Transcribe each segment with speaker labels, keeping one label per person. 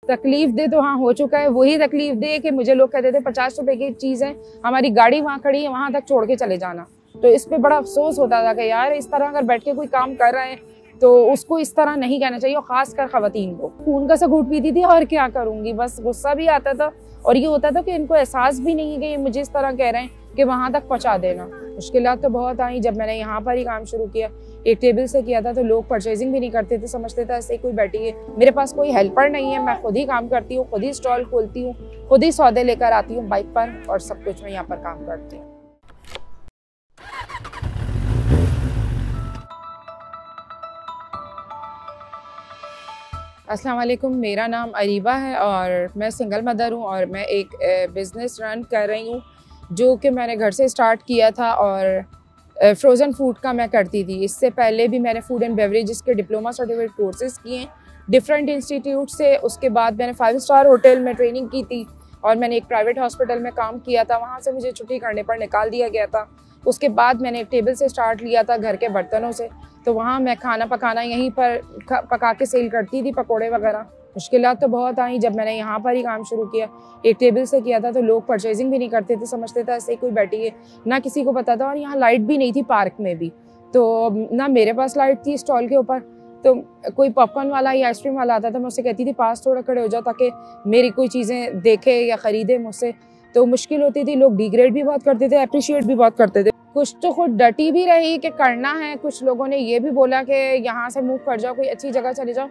Speaker 1: तकलीफ दे तो हाँ हो चुका है। वही तकलीफ दे कि मुझे लोग कहते थे 50 रुपए की चीज़ है, हमारी गाड़ी वहाँ खड़ी है, वहाँ तक छोड़ के चले जाना। तो इस पे बड़ा अफसोस होता था कि यार इस तरह अगर बैठ के कोई काम कर रहा है तो उसको इस तरह नहीं कहना चाहिए, और खासकर खवातीन को। खून का सा घूंट पीती थी और क्या करूँगी, बस गुस्सा भी आता था और ये होता था कि इनको एहसास भी नहीं है कि ये मुझे इस तरह कह रहे हैं कि वहाँ तक पहुँचा देना। मुश्किलात तो बहुत आई जब मैंने यहाँ पर ही काम शुरू किया। एक टेबल से किया था तो लोग परचेजिंग भी नहीं करते थे, समझते थे ऐसे ही कोई बैठी है। मेरे पास कोई हेल्पर नहीं है, मैं खुद ही काम करती हूँ, खुद ही स्टॉल खोलती हूँ, खुद ही सौदे लेकर आती हूँ बाइक पर, और सब कुछ मैं यहाँ पर काम करती हूँ। अस्सलाम वालेकुम, मेरा नाम अरीबा है और मैं सिंगल मदर हूँ और मैं एक बिज़नेस रन कर रही हूँ जो कि मैंने घर से स्टार्ट किया था। और फ्रोज़न फूड का मैं करती थी। इससे पहले भी मैंने फूड एंड बेवरेजेस के डिप्लोमा सर्टिफिकेट कोर्सेज़ किए हैं डिफरेंट इंस्टीट्यूट से। उसके बाद मैंने 5 स्टार होटल में ट्रेनिंग की थी और मैंने एक प्राइवेट हॉस्पिटल में काम किया था। वहाँ से मुझे छुट्टी करने पर निकाल दिया गया था। उसके बाद मैंने एक टेबल से स्टार्ट लिया था घर के बर्तनों से, तो वहाँ मैं खाना पकाना यहीं पर पका के सेल करती थी, पकोड़े वगैरह। मुश्किलात तो बहुत आई जब मैंने यहाँ पर ही काम शुरू किया। एक टेबल से किया था तो लोग परचेजिंग भी नहीं करते थे, समझते थे ऐसे ही कोई बैठी है, ना किसी को पता था। और यहाँ लाइट भी नहीं थी पार्क में भी, तो ना मेरे पास लाइट थी स्टॉल के ऊपर। तो कोई पॉपकॉर्न वाला या आइसक्रीम वाला आता था, मैं उससे कहती थी पास थोड़ा खड़े हो जाओ ताकि मेरी कोई चीज़ें देखे या ख़रीदे मुझसे। तो मुश्किल होती थी, लोग डिग्रेड भी बहुत करते थे, अप्रिशिएट भी बहुत करते थे। कुछ तो खुद डटी भी रही कि करना है, कुछ लोगों ने ये भी बोला कि यहाँ से मूव कर जाओ, कोई अच्छी जगह चले जाओ।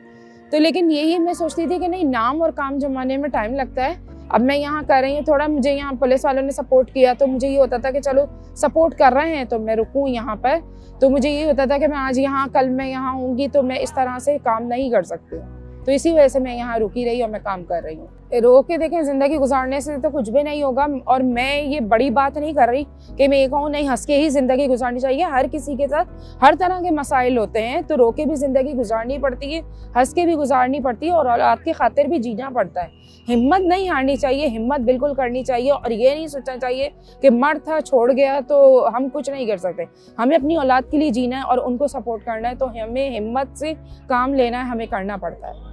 Speaker 1: तो लेकिन यही मैं सोचती थी कि नहीं, नाम और काम जमाने में टाइम लगता है। अब मैं यहाँ कर रही हूँ, थोड़ा मुझे यहाँ पुलिस वालों ने सपोर्ट किया तो मुझे ये होता था कि चलो सपोर्ट कर रहे हैं तो मैं रुकूँ यहाँ पर। तो मुझे ये होता था कि मैं आज यहाँ, कल मैं यहाँ होंगी तो मैं इस तरह से काम नहीं कर सकती हूँ। तो इसी वजह से मैं यहाँ रुकी रही और मैं काम कर रही हूँ। रो के देखें, ज़िंदगी गुजारने से तो कुछ भी नहीं होगा। और मैं ये बड़ी बात नहीं कर रही कि मैं ये कहूँ नहीं, हंस के ही ज़िंदगी गुजारनी चाहिए। हर किसी के साथ हर तरह के मसाइल होते हैं, तो रो के भी ज़िंदगी गुजारनी पड़ती है, हंस के भी गुजारनी पड़ती है, और औलाद की खातिर भी जीना पड़ता है। हिम्मत नहीं हारनी चाहिए, हिम्मत बिल्कुल करनी चाहिए। और ये नहीं सोचना चाहिए कि मर्द था छोड़ गया तो हम कुछ नहीं कर सकते। हमें अपनी औलाद के लिए जीना है और उनको सपोर्ट करना है, तो हमें हिम्मत से काम लेना है, हमें करना पड़ता है।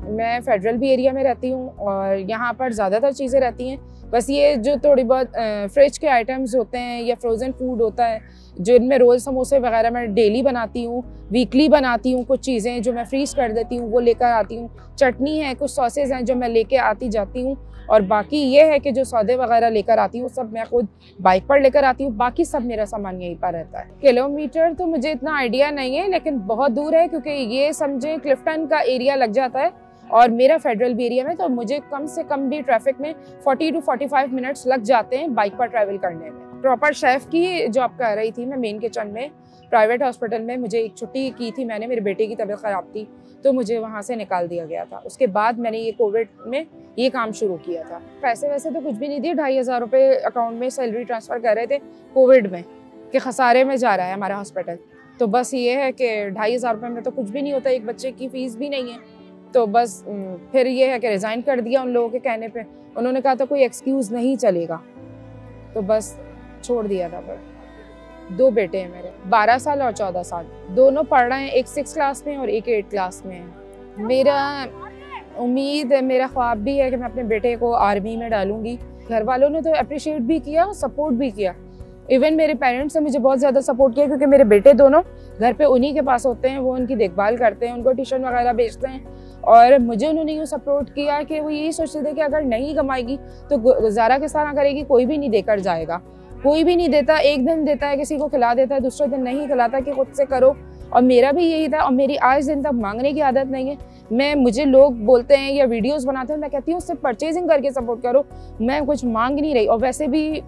Speaker 1: मैं फेडरल भी एरिया में रहती हूँ और यहाँ पर ज़्यादातर चीज़ें रहती हैं। बस ये जो थोड़ी बहुत फ्रिज के आइटम्स होते हैं या फ्रोज़न फूड होता है, जो इनमें रोल समोसे वगैरह मैं डेली बनाती हूँ, वीकली बनाती हूँ। कुछ चीज़ें जो मैं फ्रीज़ कर देती हूँ वो लेकर आती हूँ। चटनी है, कुछ सॉसेज हैं जो मैं लेके आती जाती हूँ। और बाकी ये है कि जो सौदे वगैरह लेकर आती हूँ सब मैं खुद बाइक पर लेकर आती हूँ। बाकी सब मेरा सामान यहीं पर रहता है। किलोमीटर तो मुझे इतना आइडिया नहीं है, लेकिन बहुत दूर है क्योंकि ये समझें क्लिफ्टन का एरिया लग जाता है और मेरा फेडरल भी एरिया में, तो मुझे कम से कम भी ट्रैफिक में 40 to 45 मिनट्स लग जाते हैं बाइक पर ट्रैवल करने में। प्रॉपर शेफ़ की जॉब कर रही थी मैं मेन किचन में प्राइवेट हॉस्पिटल में। मुझे एक छुट्टी की थी मैंने, मेरे बेटे की तबीयत ख़राब थी तो मुझे वहाँ से निकाल दिया गया था। उसके बाद मैंने ये कोविड में ये काम शुरू किया था। पैसे वैसे तो कुछ भी नहीं दिए, 2500 रुपये अकाउंट में सैलरी ट्रांसफ़र कर रहे थे कोविड में कि खसारे में जा रहा है हमारा हॉस्पिटल। तो बस ये है कि 2500 रुपये में तो कुछ भी नहीं होता, एक बच्चे की फ़ीस भी नहीं है। तो बस फिर ये है कि रिज़ाइन कर दिया उन लोगों के कहने पे। उन्होंने कहा था कोई एक्सक्यूज़ नहीं चलेगा, तो बस छोड़ दिया था। पर 2 बेटे हैं मेरे, 12 साल और 14 साल, दोनों पढ़ रहे हैं। एक 6th क्लास में और एक 8th क्लास में है। मेरा उम्मीद है, मेरा ख्वाब भी है कि मैं अपने बेटे को आर्मी में डालूंगी। घर वालों ने तो अप्रिशिएट भी किया और सपोर्ट भी किया। इवन मेरे पेरेंट्स ने मुझे बहुत ज़्यादा सपोर्ट किया क्योंकि मेरे बेटे दोनों घर पे उन्हीं के पास होते हैं, वो उनकी देखभाल करते हैं, उनको ट्यूशन वगैरह भेजते हैं। और मुझे उन्होंने यूँ सपोर्ट किया कि वो यही सोचते थे कि अगर नहीं कमाएगी तो गुजारा किस तरह करेगी, कोई भी नहीं देकर जाएगा, कोई भी नहीं देता। एक दिन देता है, किसी को खिला देता है, दूसरे दिन नहीं खिलाता कि खुद से करो। और मेरा भी यही था, और मेरी आज दिन तक मांगने की आदत नहीं है। मुझे लोग बोलते हैं या वीडियोस बनाते हैं, मैं कहती हूँ सिर्फ परचेजिंग करके सपोर्ट करो, मैं कुछ मांग नहीं रही। और वैसे भी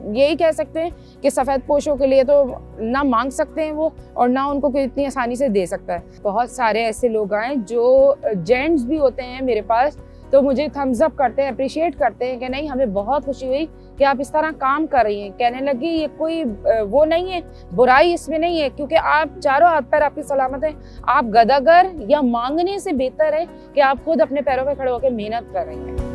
Speaker 1: यही कह सकते हैं कि सफ़ेद पोशों के लिए तो ना मांग सकते हैं वो, और ना उनको कोई इतनी आसानी से दे सकता है। बहुत सारे ऐसे लोग आए जो जेंट्स भी होते हैं मेरे पास, तो मुझे थम्स अप करते हैं, अप्रिशिएट करते हैं कि नहीं, हमें बहुत खुशी हुई कि आप इस तरह काम कर रही हैं। कहने लगी ये कोई वो नहीं है, बुराई इसमें नहीं है, क्योंकि आप चारों हाथ पैर आपकी सलामत हैं। आप गदागर या मांगने से बेहतर है कि आप खुद अपने पैरों पर खड़े होकर मेहनत कर रही हैं।